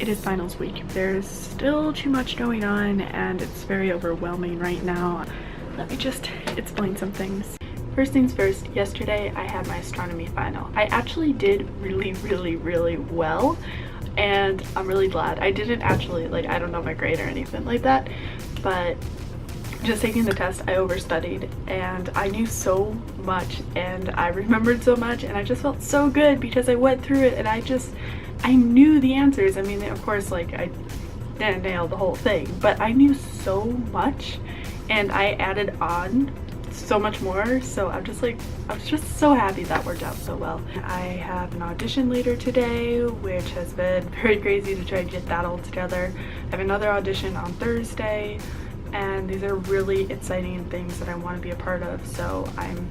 It is finals week. There's still too much going on and it's very overwhelming right now. Let me just explain some things. First things first, yesterday I had my astronomy final. I actually did really well, and I'm really glad. I didn't actually, like, I don't know my grade or anything like that, but just taking the test, I overstudied and I knew so much and I remembered so much, and I just felt so good because I went through it and I knew the answers. I mean, of course, like, I didn't nail the whole thing, but I knew so much and I added on so much more, so I was just so happy that worked out so well. I have an audition later today, which has been very crazy to try to get that all together. I have another audition on Thursday, and these are really exciting things that I want to be a part of, so I'm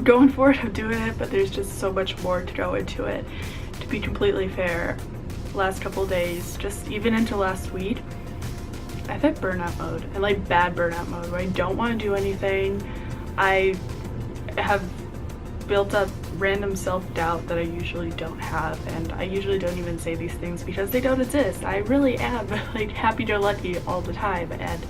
going for it, I'm doing it, but there's just so much more to go into it. To be completely fair, last couple days, just even into last week, I've hit burnout mode, and like bad burnout mode, where I don't want to do anything. I have built up random self-doubt that I usually don't have, and I usually don't even say these things because they don't exist. I really am like happy-go-lucky all the time, and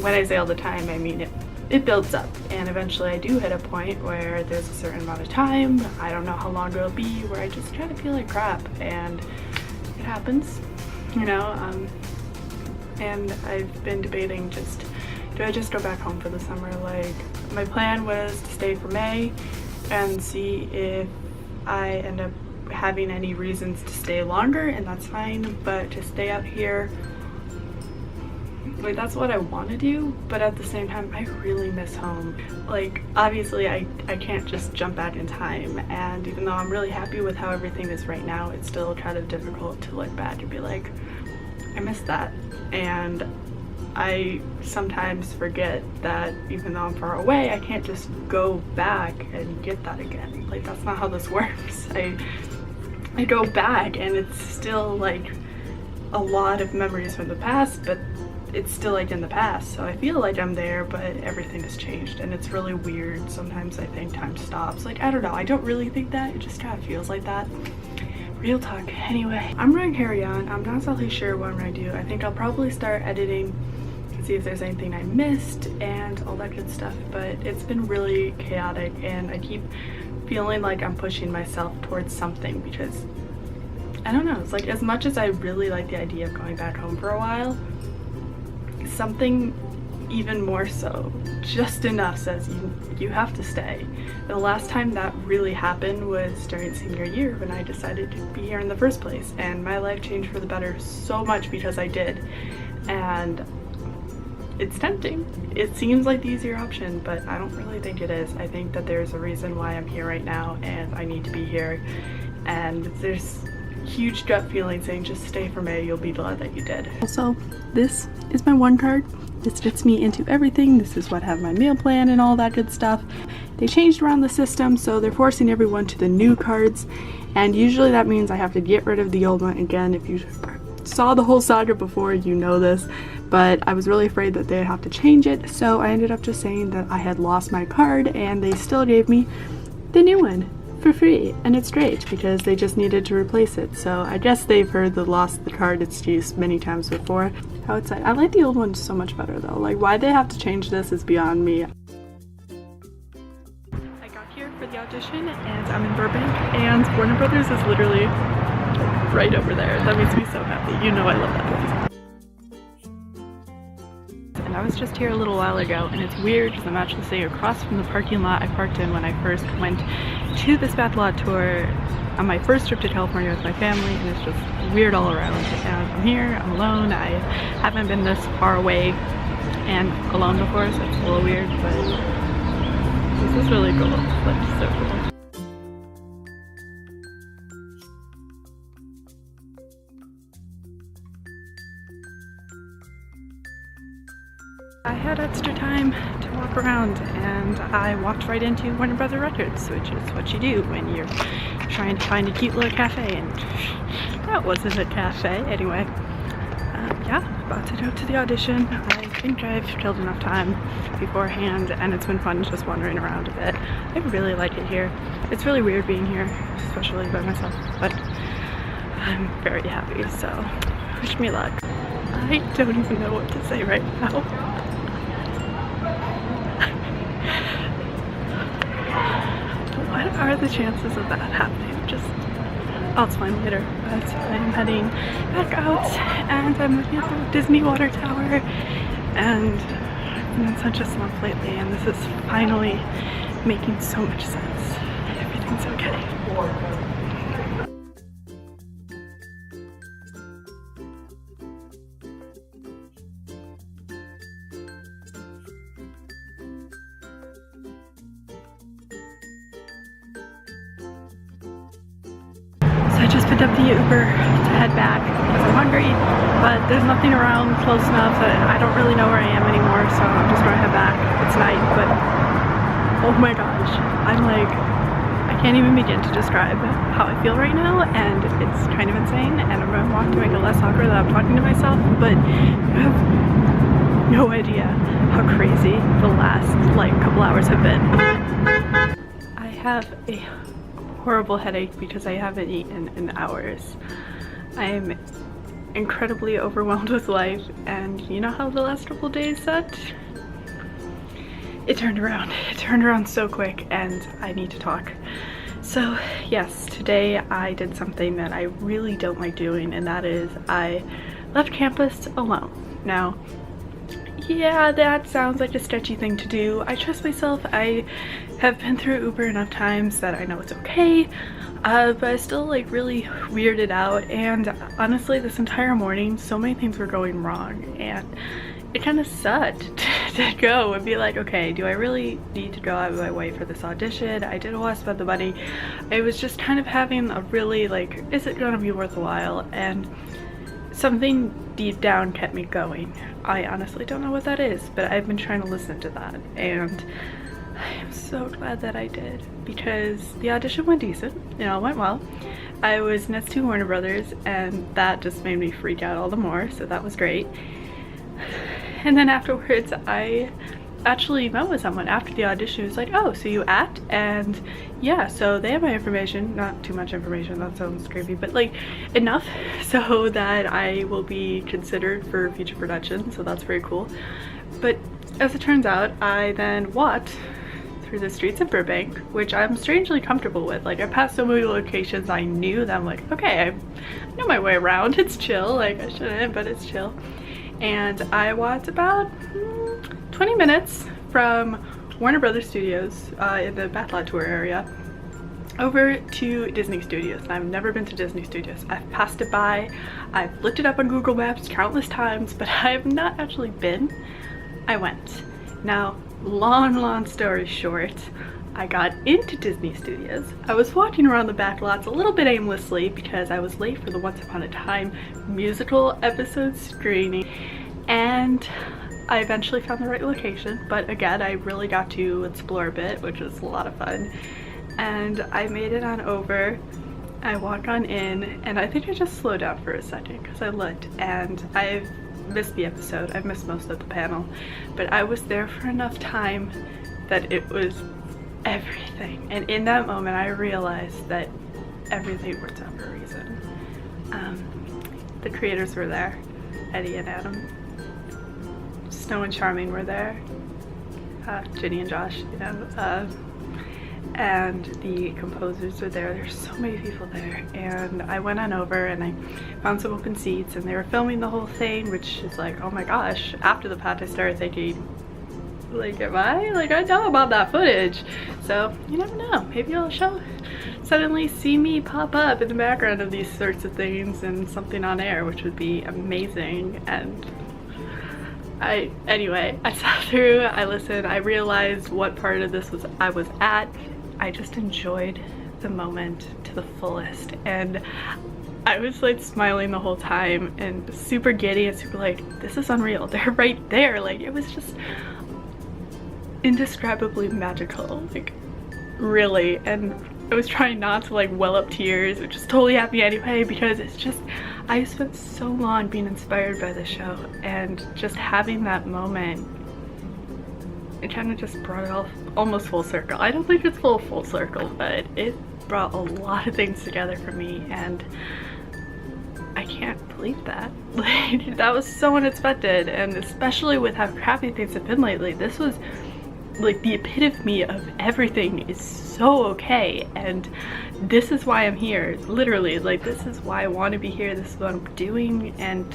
when I say all the time, I mean it builds up, and eventually I do hit a point where there's a certain amount of time, I don't know how long it'll be, where I just try to feel like crap, and it happens, you know. And I've been debating, do I just go back home for the summer? Like, my plan was to stay for May and see if I end up having any reasons to stay longer, and that's fine, but to stay out here, like, that's what I want to do, but at the same time I really miss home. Like, obviously I can't just jump back in time, and even though I'm really happy with how everything is right now, it's still kind of difficult to look back and be like, I miss that. And I sometimes forget that even though I'm far away, I can't just go back and get that again. Like, that's not how this works. I go back and it's still like a lot of memories from the past, but it's still like in the past, so I feel like I'm there, but everything has changed and it's really weird. Sometimes I think time stops. Like, I don't know, I don't really think that, it just kind of feels like that. Real talk. Anyway, I'm going to carry on. I'm not exactly sure what I'm going to do. I think I'll probably start editing and see if there's anything I missed and all that good stuff, but it's been really chaotic and I keep feeling like I'm pushing myself towards something because I don't know, it's like, as much as I really like the idea of going back home for a while, something even more so, just enough, says you have to stay. The last time that really happened was during senior year when I decided to be here in the first place, and my life changed for the better so much because I did, and it's tempting. It seems like the easier option, but I don't really think it is. I think that there's a reason why I'm here right now and I need to be here, and there's huge gut feeling saying just stay for May, you'll be glad that you did. Also, this is my one card. This fits me into everything. This is what I have my meal plan and all that good stuff. They changed around the system, so they're forcing everyone to the new cards, and usually that means I have to get rid of the old one. Again, if you saw the whole saga before, you know this, but I was really afraid that they'd have to change it, so I ended up just saying that I had lost my card, and they still gave me the new one for free, and it's great because they just needed to replace it. So I guess they've heard the lost the card excuse many times before. How excited. I like the old one so much better though. Like, why they have to change this is beyond me. I got here for the audition and I'm in Burbank, and Warner Brothers is literally right over there. That makes me so happy. You know I love that place. And I was just here a little while ago, and it's weird because I'm actually sitting across from the parking lot I parked in when I first went to this bachelorette tour on my first trip to California with my family, and it's just weird all around. And I'm here, I'm alone, I haven't been this far away and alone before, so it's a little weird, but this is really cool. Like, so cool. I had extra time to walk around, and I walked right into Warner Brothers Records, which is what you do when you're trying to find a cute little cafe, and that wasn't a cafe. Anyway, yeah, about to go to the audition. I think I've killed enough time beforehand, and it's been fun just wandering around a bit. I really like it here. It's really weird being here, especially by myself, but I'm very happy, so wish me luck. I don't even know what to say right now. What are the chances of that happening? I'll explain later, but I'm heading back out and I'm looking at the Disney water tower, and I've been in such a slump lately and this is finally making so much sense. Everything's okay. So I just picked up the Uber to head back because I'm hungry, but there's nothing around close enough that I don't really know where I am anymore, so I'm just gonna head back. It's night, but oh my gosh, I'm like, I can't even begin to describe how I feel right now, and it's kind of insane, and I'm gonna walk to make it less awkward that I'm talking to myself, but you have no idea how crazy the last like couple hours have been. I have a horrible headache because I haven't eaten in hours. I'm incredibly overwhelmed with life, and you know how the last couple days set? It turned around. It turned around so quick, and I need to talk. So yes, today I did something that I really don't like doing, and that is I left campus alone. Now, yeah, that sounds like a sketchy thing to do. I trust myself. I have been through Uber enough times that I know it's okay, but I still like really weirded out, and honestly this entire morning so many things were going wrong, and it kind of sucked to go and be like, okay, do I really need to go out of my way for this audition? I didn't want to spend the money. I was just kind of having a really like, is it gonna be worth a while? And something deep down kept me going. I honestly don't know what that is, but I've been trying to listen to that, and I'm so glad that I did, because the audition went decent, you know, it went well. I was next to Warner Brothers, and that just made me freak out all the more, so that was great. And then afterwards, I actually met with someone after the audition who's like, oh, so you act? And yeah, so they have my information, not too much information, that sounds creepy, but like enough so that I will be considered for future production, so that's very cool. But as it turns out, I then walked through the streets of Burbank, which I'm strangely comfortable with. Like, I passed so many locations I knew that I'm like, okay, I know my way around, it's chill, like I shouldn't, but it's chill. And I walked about 20 minutes from Warner Brothers Studios in the Backlot Tour area over to Disney Studios. And I've never been to Disney Studios. I've passed it by, I've looked it up on Google Maps countless times, but I have not actually been. I went. Now, long story short, I got into Disney Studios. I was walking around the back lots a little bit aimlessly because I was late for the Once Upon a Time musical episode screening, and I eventually found the right location, but again, I really got to explore a bit, which was a lot of fun. And I made it on over. I walk on in, and I think I just slowed down for a second because I looked, and I've missed the episode. I've missed most of the panel, but I was there for enough time that it was everything. And in that moment, I realized that everything works out for a reason. The creators were there, Eddie and Adam. Snow and Charming were there, Ginny and Josh, you know, and the composers were there. There's so many people there, and I went on over and I found some open seats, and they were filming the whole thing, which is like, oh my gosh. After the fact, I started thinking, like, am I? Like, I know about that footage. So you never know, maybe you'll suddenly see me pop up in the background of these sorts of things and something on air, which would be amazing. And anyway, I sat through, I listened, I realized what part of this I was at. I just enjoyed the moment to the fullest, and I was like smiling the whole time and super giddy and super like, this is unreal, they're right there. Like, it was just indescribably magical, like, really. And I was trying not to like well up tears, which is totally happy anyway, because it's just, I spent so long being inspired by the show, and just having that moment, it kind of just brought it all almost full circle. I don't think it's full circle, but it brought a lot of things together for me, and believe that. Like, that was so unexpected, and especially with how crappy things have been lately, this was like the epitome of everything is so okay, and this is why I'm here. Literally, like, this is why I want to be here. This is what I'm doing. And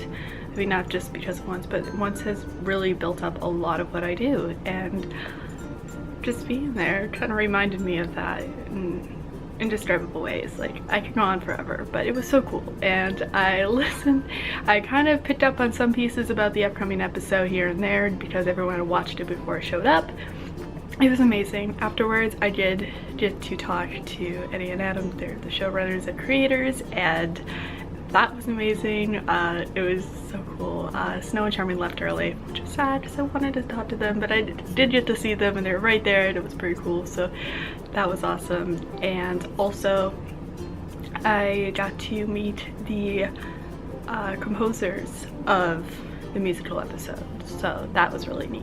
I mean, not just because of Once, but Once has really built up a lot of what I do, and just being there kind of reminded me of that in indescribable ways. Like, I could go on forever, but it was so cool. And I listened, I kind of picked up on some pieces about the upcoming episode here and there because everyone had watched it before it showed up. It was amazing. Afterwards, I did get to talk to Eddie and Adam. They're the showrunners and creators, and that was amazing. It was so cool. Snow and Charming left early, which is sad because I wanted to talk to them, but I did get to see them, and they were right there, and it was pretty cool. So that was awesome. And also, I got to meet the composers of the musical episode, so that was really neat.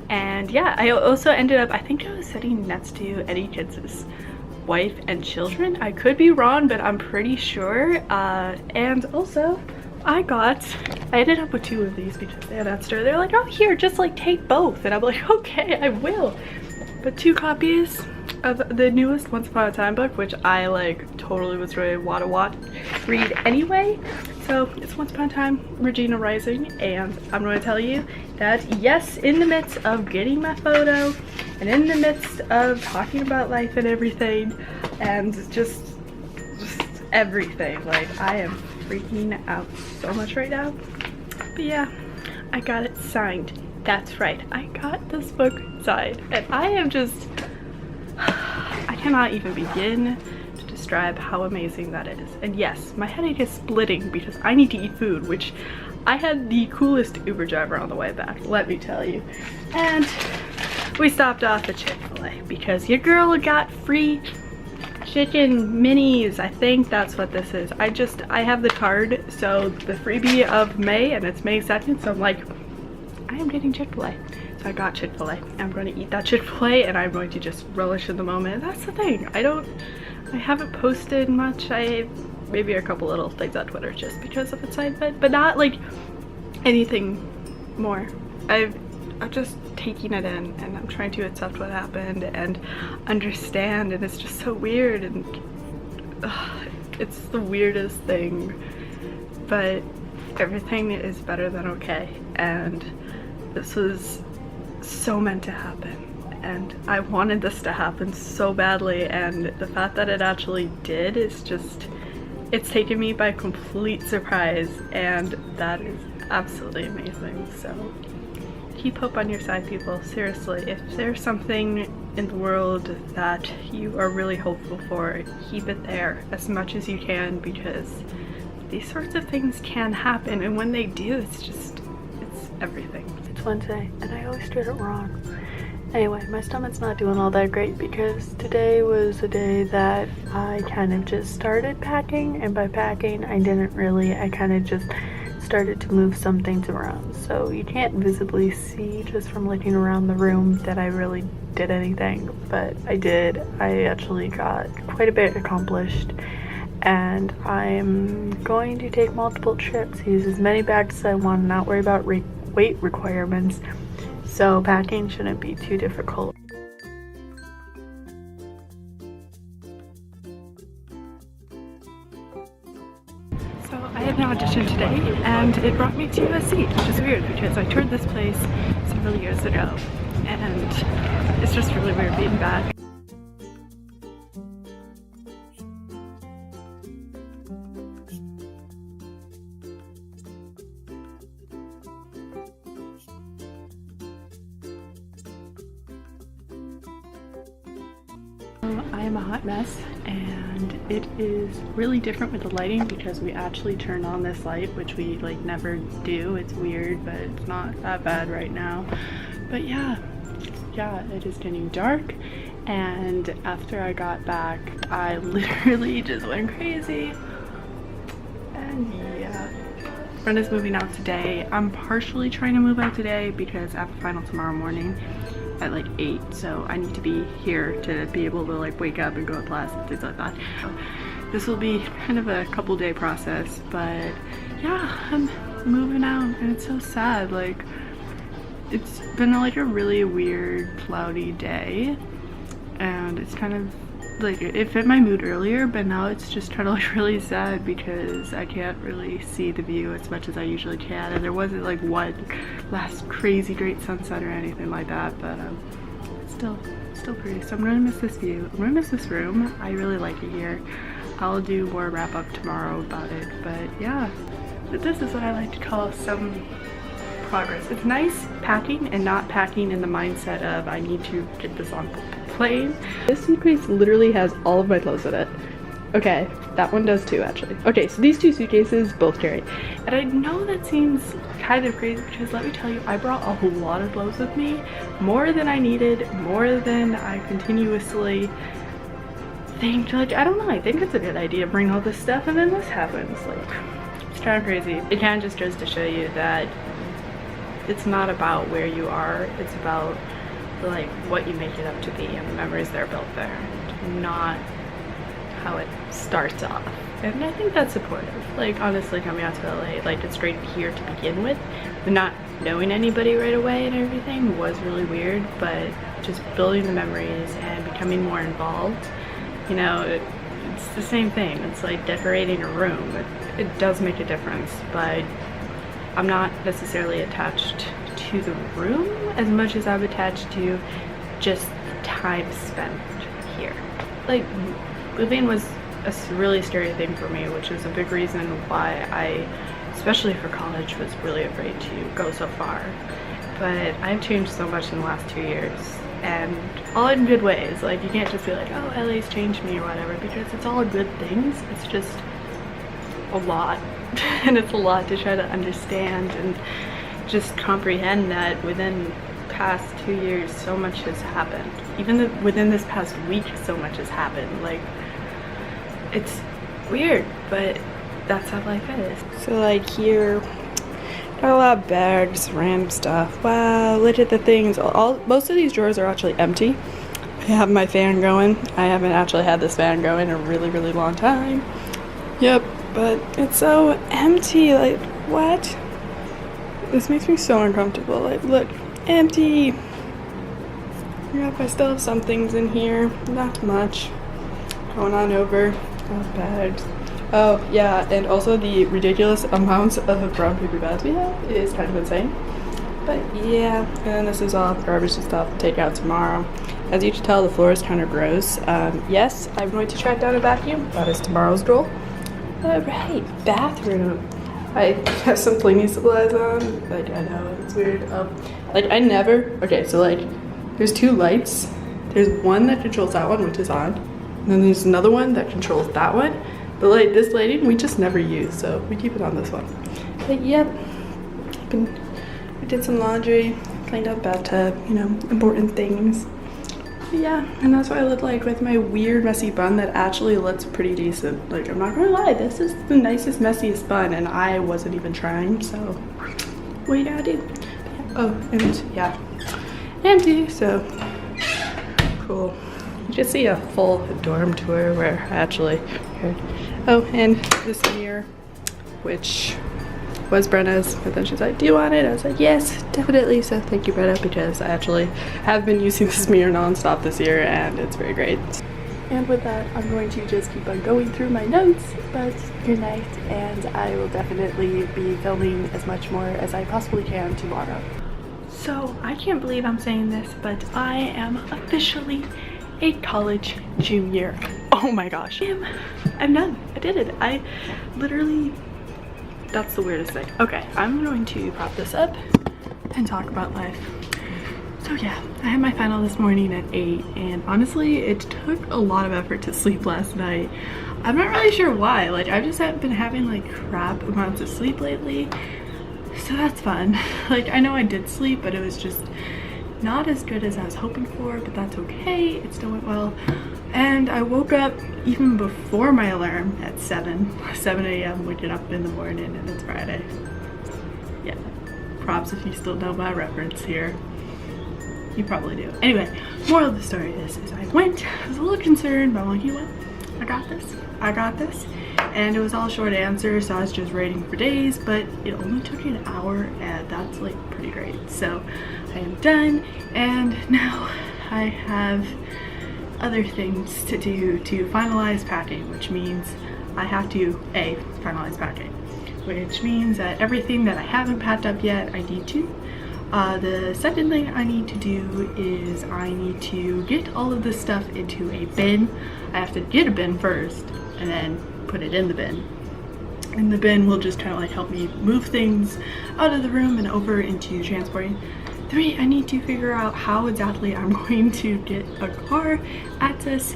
And yeah, I also ended up, I think I was sitting next to Eddie Kids' wife and children. I could be wrong, but I'm pretty sure. And also, I ended up with 2 of these because they had that store. They're like, oh, here, just like take both. And I'm like, okay, I will. But 2 copies of the newest Once Upon a Time book, which I like totally was ready to read anyway. So it's Once Upon a Time, Regina Rising, and I'm going to tell you that yes, in the midst of getting my photo and in the midst of talking about life and everything and just everything, like, I am freaking out so much right now. But yeah, I got it signed. That's right, I got this book signed, and I am just, I cannot even begin to describe how amazing that is. And yes, my headache is splitting because I need to eat food, which I had the coolest Uber driver on the way back, let me tell you. And we stopped off at Chick-fil-A because your girl got free chicken minis. I think that's what this is. I have the card, so the freebie of May, and it's May 2nd, so I'm like, I am getting Chick-fil-A. So I got Chick-fil-A. I'm going to eat that Chick-fil-A, and I'm going to just relish in the moment. That's the thing. I haven't posted much. Maybe a couple little things on Twitter just because of the side bit, but not like anything more. I'm just taking it in, and I'm trying to accept what happened and understand, and it's just so weird, and it's the weirdest thing, but everything is better than okay, and this was so meant to happen, and I wanted this to happen so badly, and the fact that it actually did is just, it's taken me by complete surprise, and that is absolutely amazing. So keep hope on your side, people. Seriously, if there's something in the world that you are really hopeful for, keep it there as much as you can, because these sorts of things can happen, and when they do, it's everything. It's Wednesday, and I always get it wrong. Anyway, my stomach's not doing all that great because today was a day that I kind of just started packing, and by packing, I kind of just started to move some things around. So you can't visibly see just from looking around the room that I really did anything, but I did. I actually got quite a bit accomplished, and I'm going to take multiple trips, use as many bags as I want, and not worry about weight requirements. So packing shouldn't be too difficult. So I had an audition today, and it brought me to a seat, which is weird because I toured this place several years ago, and it's just really weird being back. I am a hot mess, and it is really different with the lighting because we actually turned on this light, which we like never do. It's weird, but it's not that bad right now. But yeah, it is getting dark, and after I got back, I literally just went crazy. And yeah, friend is moving out today. I'm partially trying to move out today because I have a final tomorrow morning at like 8, so I need to be here to be able to like wake up and go to class and things like that. this will be kind of a couple day process, but yeah, I'm moving out and it's so sad. Like, it's been like a really weird cloudy day and it's kind of like, it fit my mood earlier, but now it's just kind of like really sad because I can't really see the view as much as I usually can, and there wasn't like one last crazy great sunset or anything like that, but still pretty. So I'm gonna miss this view. I'm gonna miss this room. I really like it here. I'll do more wrap up tomorrow about it, but yeah, but this is what I like to call some progress. It's nice packing and not packing in the mindset of I need to get this on plane. This suitcase literally has all of my clothes in it. Okay, that one does too actually. Okay, so these two suitcases both carry. And I know that seems kind of crazy because let me tell you, I brought a whole lot of clothes with me. More than I needed, more than I continuously think. Like, I don't know, I think it's a good idea to bring all this stuff and then this happens. Like, it's kind of crazy. It kind of just goes to show you that it's not about where you are, it's about like what you make it up to be and the memories that are built there, not how it starts off. And I think that's supportive. Like, honestly, coming out to LA, like, it's great here to begin with. Not knowing anybody right away and everything was really weird, but just building the memories and becoming more involved, you know, it's the same thing. It's like decorating a room. It does make a difference, but I'm not necessarily attached to the room as much as I'm attached to just time spent here. Like, living was a really scary thing for me, which is a big reason why I, especially for college, was really afraid to go so far. But I've changed so much in the last 2 years, and all in good ways. Like, you can't just be like, oh, LA's changed me or whatever, because it's all good things. It's just a lot. And it's a lot to try to understand and just comprehend that within the past 2 years so much has happened. Even within this past week so much has happened. Like, it's weird, but that's how life is. So like here, got a lot of bags, random stuff. Wow, look at the things. Most of these drawers are actually empty. I have my fan going. I haven't actually had this fan going in a really, really long time. Yep, but it's so empty. Like, what? This makes me so uncomfortable. Like, look, empty. Yep, I still have some things in here. Not much. Going on over. Oh, bags. Oh, yeah, and also the ridiculous amounts of brown paper bags we have is kind of insane. But yeah, and this is all the garbage and stuff I'll take out tomorrow. As you can tell, the floor is kind of gross. Yes, I'm going to track down a vacuum. That is tomorrow's goal. Right, bathroom. I have some cleaning supplies on. Like, I know, it's weird. Like, I never, okay, so like, there's two lights. There's one that controls that one, which is on. And then there's another one that controls that one. But like, this lighting, we just never use, so we keep it on this one. But yep, we did some laundry, cleaned up bathtub, you know, important things. But yeah, and that's what I look like with my weird messy bun that actually looks pretty decent. Like, I'm not gonna lie, this is the nicest, messiest bun, and I wasn't even trying, so what you gotta do? Yeah. Oh, and yeah, empty, so cool. You just see a full dorm tour where I actually, oh, and this mirror, which was Brenna's, but then she's like, do you want it? I was like, yes, definitely. So thank you, Brenna, because I actually have been using this mirror nonstop this year and it's very great. And with that, I'm going to just keep on going through my notes, but good night, and I will definitely be filming as much more as I possibly can tomorrow. So I can't believe I'm saying this, but I am officially a college junior. Oh my gosh. I'm done. I did it. I literally, that's the weirdest thing. Okay, I'm going to prop this up and talk about life. So yeah, I had my final this morning at 8, and honestly, it took a lot of effort to sleep last night. I'm not really sure why. Like, I just haven't been having like crap amounts of sleep lately, so that's fun. Like, I know I did sleep, but it was just not as good as I was hoping for, but that's okay. It still went well. And I woke up even before my alarm at 7 a.m. waking up in the morning, and it's Friday. Yeah, props if you still know my reference here. You probably do. Anyway, moral of the story is I was a little concerned about monkey one. I got this, I got this. And it was all short answers, so I was just writing for days, but it only took an hour, and that's like pretty great. So I am done, and now I have other things to do to finalize packing, which means I have to finalize packing, which means that everything that I haven't packed up yet, I need to. The second thing I need to do is I need to get all of this stuff into a bin. I have to get a bin first and then put it in the bin. And the bin will just kind of like help me move things out of the room and over into transporting. 3, I need to figure out how exactly I'm going to get a car access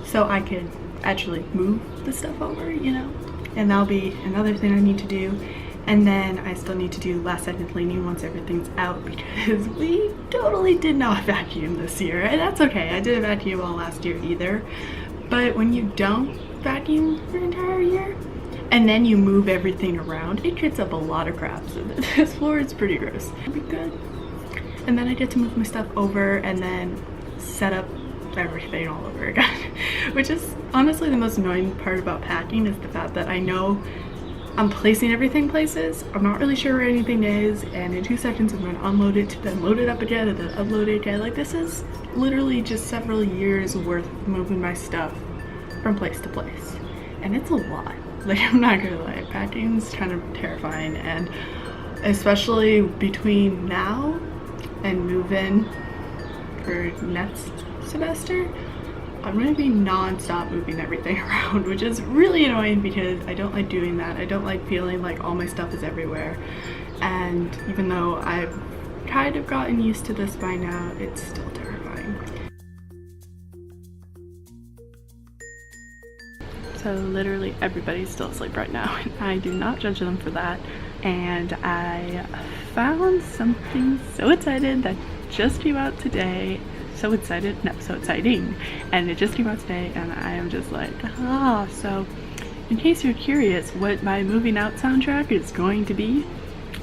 so I can actually move the stuff over, you know? And that'll be another thing I need to do. And then I still need to do last second cleaning once everything's out, because we totally did not vacuum this year. And that's okay, I didn't vacuum all last year either. But when you don't vacuum for an entire year and then you move everything around, it gets up a lot of crap. So this floor is pretty gross. It'll be good. And then I get to move my stuff over and then set up everything all over again. Which is honestly the most annoying part about packing, is the fact that I know I'm placing everything places, I'm not really sure where anything is, and in 2 seconds I'm going to unload it, then load it up again, and then upload it again. Like, this is literally just several years worth of moving my stuff from place to place, and it's a lot. Like, I'm not gonna lie, packing's kind of terrifying, and especially between now and move-in for next semester, I'm gonna be non-stop moving everything around, which is really annoying because I don't like doing that. I don't like feeling like all my stuff is everywhere. And even though I've kind of gotten used to this by now, it's still terrifying. So literally everybody's still asleep right now, and I do not judge them for that. And I found something so excited that just came out today. So excited, no, so exciting, and it just came out today, and I am just like, so in case you're curious what my moving out soundtrack is going to be,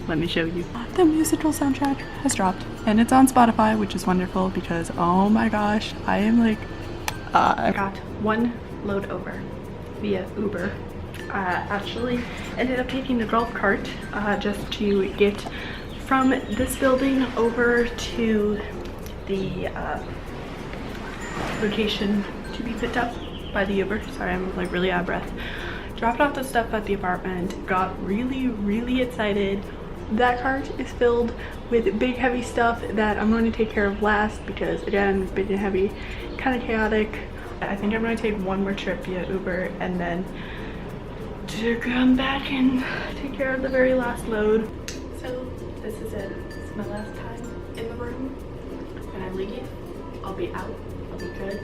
let me show you. The musical soundtrack has dropped, and it's on Spotify, which is wonderful because, oh my gosh, I am like, I got one load over via Uber. Actually ended up taking the golf cart just to get from this building over to the location to be picked up by the Uber. Sorry, I'm like really out of breath. Dropped off the stuff at the apartment, got really excited. That cart is filled with big heavy stuff that I'm going to take care of last because, again, big and heavy, kind of chaotic. I think I'm going to take one more trip via Uber and then to come back and take care of the very last load. So this is it. This is my last time in the room. When I leave, I'll be out, I'll be good.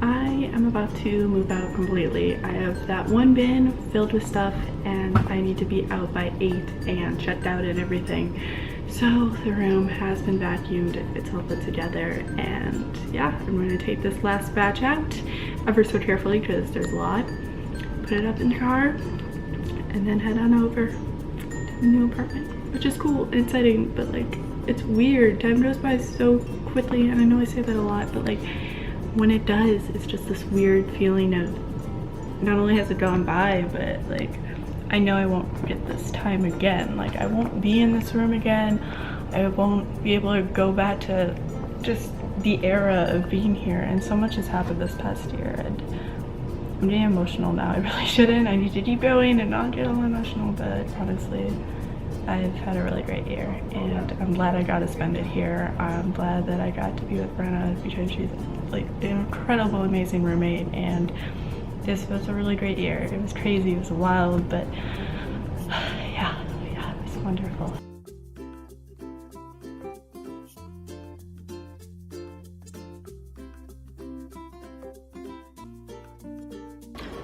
I am about to move out completely. I have that one bin filled with stuff and I need to be out by 8 and checked out and everything. So the room has been vacuumed, it's all put together, and yeah, I'm going to take this last batch out ever so carefully because there's a lot. Put it up in the car and then head on over to the new apartment, which is cool and exciting, but like, it's weird. Time goes by so quickly, and I know I say that a lot, but like, when it does, it's just this weird feeling of not only has it gone by, but like, I know I won't get this time again. Like, I won't be in this room again. I won't be able to go back to just the era of being here, and so much has happened this past year, and I'm getting emotional now. I really shouldn't. I need to keep going and not get all emotional, but honestly, I've had a really great year, and I'm glad I got to spend it here. I'm glad that I got to be with Brenna because she's like an incredible, amazing roommate, and this was a really great year. It was crazy, it was wild, but yeah, it was wonderful.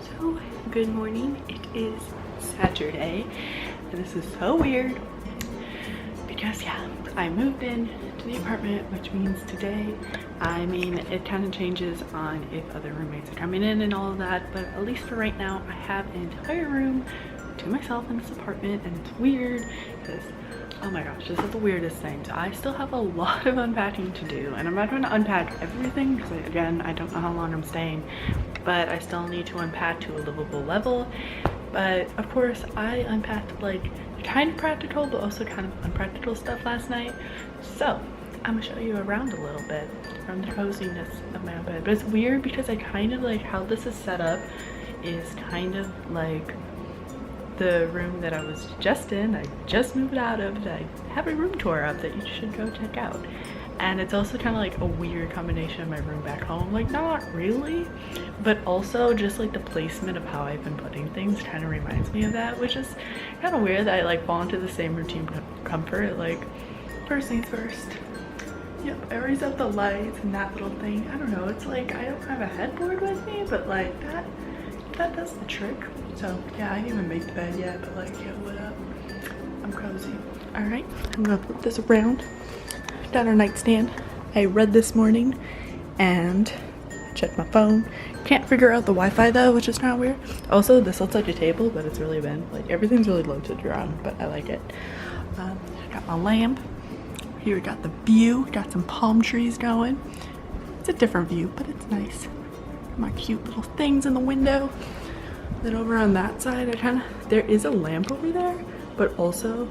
So, good morning. It is Saturday, and this is so weird because yeah, I moved in to the apartment, which means today, I mean, it kind of changes on if other roommates are coming in and all of that, but at least for right now, I have an entire room to myself in this apartment, and it's weird because, oh my gosh, this is the weirdest thing. So I still have a lot of unpacking to do, and I'm not going to unpack everything because, again, I don't know how long I'm staying, but I still need to unpack to a livable level. But of course, I unpacked like kind of practical but also kind of unpractical stuff last night, so I'm gonna show you around a little bit from the coziness of my own bed. But it's weird because I kind of like how this is set up is kind of like the room that I was just in. I just moved out of. I have a room tour up that you should go check out. And it's also kind of like a weird combination of my room back home. Like, not really, but also just like the placement of how I've been putting things kind of reminds me of that, which is kind of weird that I like fall into the same routine comfort. Like, first things first. Yep, I always have the lights and that little thing. I don't know, it's like I don't have a headboard with me, but like that does the trick. So yeah, I didn't even make the bed yet, but like, yeah, what up? I'm cozy. All right, I'm gonna flip this around. Got our nightstand. I read this morning and checked my phone. Can't figure out the Wi-Fi though, which is kind of weird. Also, this looks like a table, but it's really been like everything's really low to the ground, but I like it. Got my lamp. Here we got the view. Got some palm trees going. It's a different view, but it's nice. My cute little things in the window. Then over on that side, there is a lamp over there, but also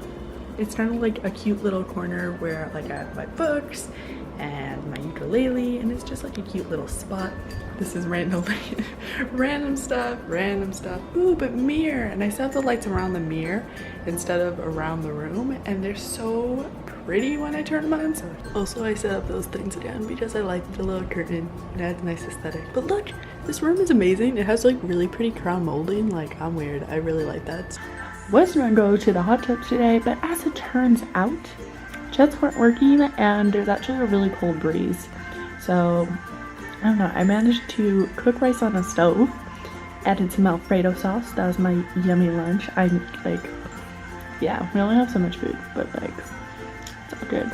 it's kind of like a cute little corner where like I have my books and my ukulele, and it's just like a cute little spot. This is randomly random stuff. Ooh, but mirror, and I set up the lights around the mirror instead of around the room, and they're so pretty when I turn them on. So also I set up those things again because I like the little curtain. It adds a nice aesthetic. But look, this room is amazing. It has like really pretty crown molding. Like, I'm weird, I really like that. Was gonna go to the hot tubs today, but as it turns out, jets weren't working and there's actually a really cold breeze. So I don't know, I managed to cook rice on a stove, added some Alfredo sauce. That was my yummy lunch. I'm like, yeah, we only have so much food, but like, it's all good.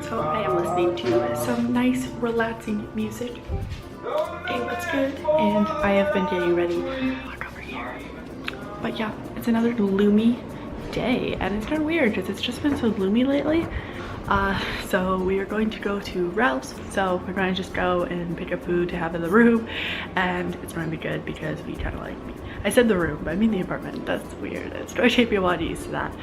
So I am listening to some nice relaxing music. Hey, what's good? And I have been getting ready. Look over here. But yeah, it's another gloomy day, and it's kind of weird because it's just been so gloomy lately. So we are going to go to Ralph's. So we're going to just go and pick up food to have in the room, and it's going to be good because we kind of like, I said the room, but I mean the apartment. That's weird. It's going to take me a while to get used to that.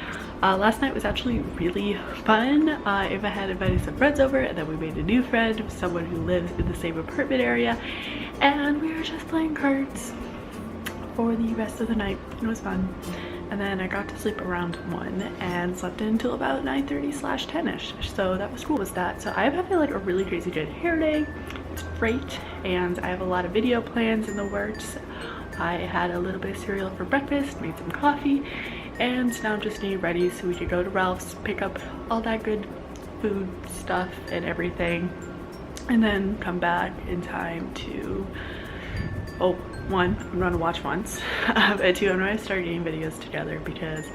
Last night was actually really fun. Ava had invited some friends over, and then we made a new friend, someone who lives in the same apartment area, and we were just playing cards for the rest of the night. It was fun. And then I got to sleep around 1 and slept in until about 9:30/10ish. So that was cool. Was that? So I'm having like a really crazy good hair day. It's great, and I have a lot of video plans in the works. I had a little bit of cereal for breakfast, made some coffee, and now I'm just getting ready so we could go to Ralph's, pick up all that good food stuff and everything, and then come back in time to, oh, 1, I'm gonna watch once, and 2, I'm gonna start getting videos together because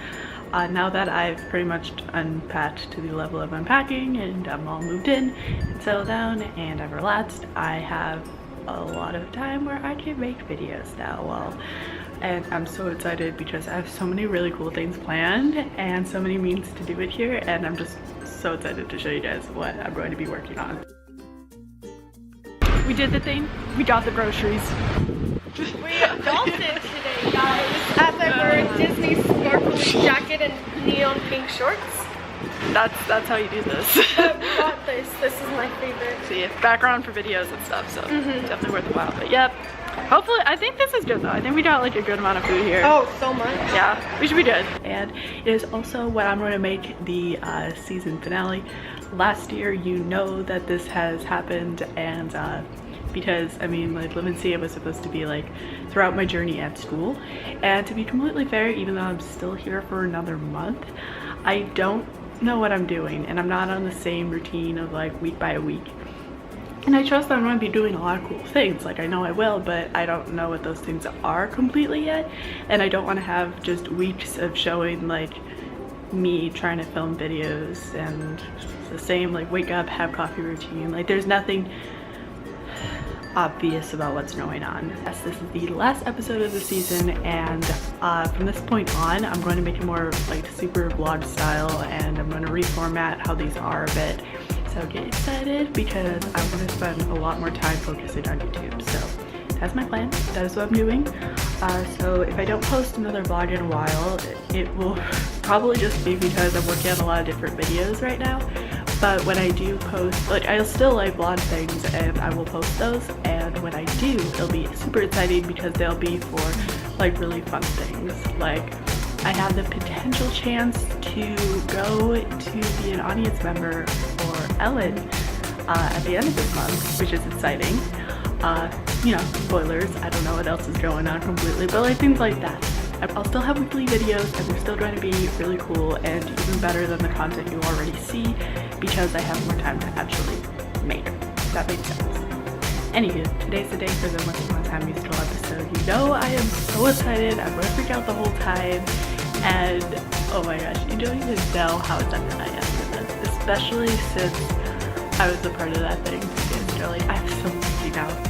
now that I've pretty much unpacked to the level of unpacking and I'm all moved in and settled down and I've relaxed, I have a lot of time where I can make videos now. And I'm so excited because I have so many really cool things planned and so many means to do it here, and I'm just so excited to show you guys what I'm going to be working on. We did the thing. We got the groceries. We adulted today, guys. As I wear a Disney sparkly jacket and neon pink shorts. That's how you do this. But we got this. This is my favorite. See, background for videos and stuff, so definitely worth a while. But yep, hopefully, I think this is good though. I think we got like a good amount of food here. Oh, so much. Yeah, we should be good. And it is also what I'm going to make the season finale. Last year, you know that this has happened, and because I mean, like, Live in Ca was supposed to be like throughout my journey at school, and to be completely fair, even though I'm still here for another month, I don't know what I'm doing, and I'm not on the same routine of like week by week. And I trust that I'm going to be doing a lot of cool things. Like, I know I will, but I don't know what those things are completely yet. And I don't want to have just weeks of showing like me trying to film videos and the same like wake up, have coffee routine. Like, there's nothing obvious about what's going on. Yes, this is the last episode of the season, and from this point on I'm going to make it more like super vlog style, and I'm going to reformat how these are a bit. So get excited, because I'm going to spend a lot more time focusing on YouTube. So that's my plan. That is what I'm doing. So if I don't post another vlog in a while, it will probably just be because I'm working on a lot of different videos right now. But when I do post, like, I'll still like vlog things and I will post those. And when I do, it'll be super exciting because they'll be for like really fun things. Like, I have the potential chance to go to be an audience member for Ellen at the end of this month, which is exciting. You know, spoilers, I don't know what else is going on completely, but like things like that. I'll still have weekly videos, and they're still going to be really cool and even better than the content you already see, because I have more time to actually make. That makes sense. Anywho, today's the day for the Once Upon a Time Musical episode. You know, I am so excited. I'm going to freak out the whole time, and oh my gosh, you don't even know how excited I am for this, especially since I was a part of that thing. Like, I'm so freaking out.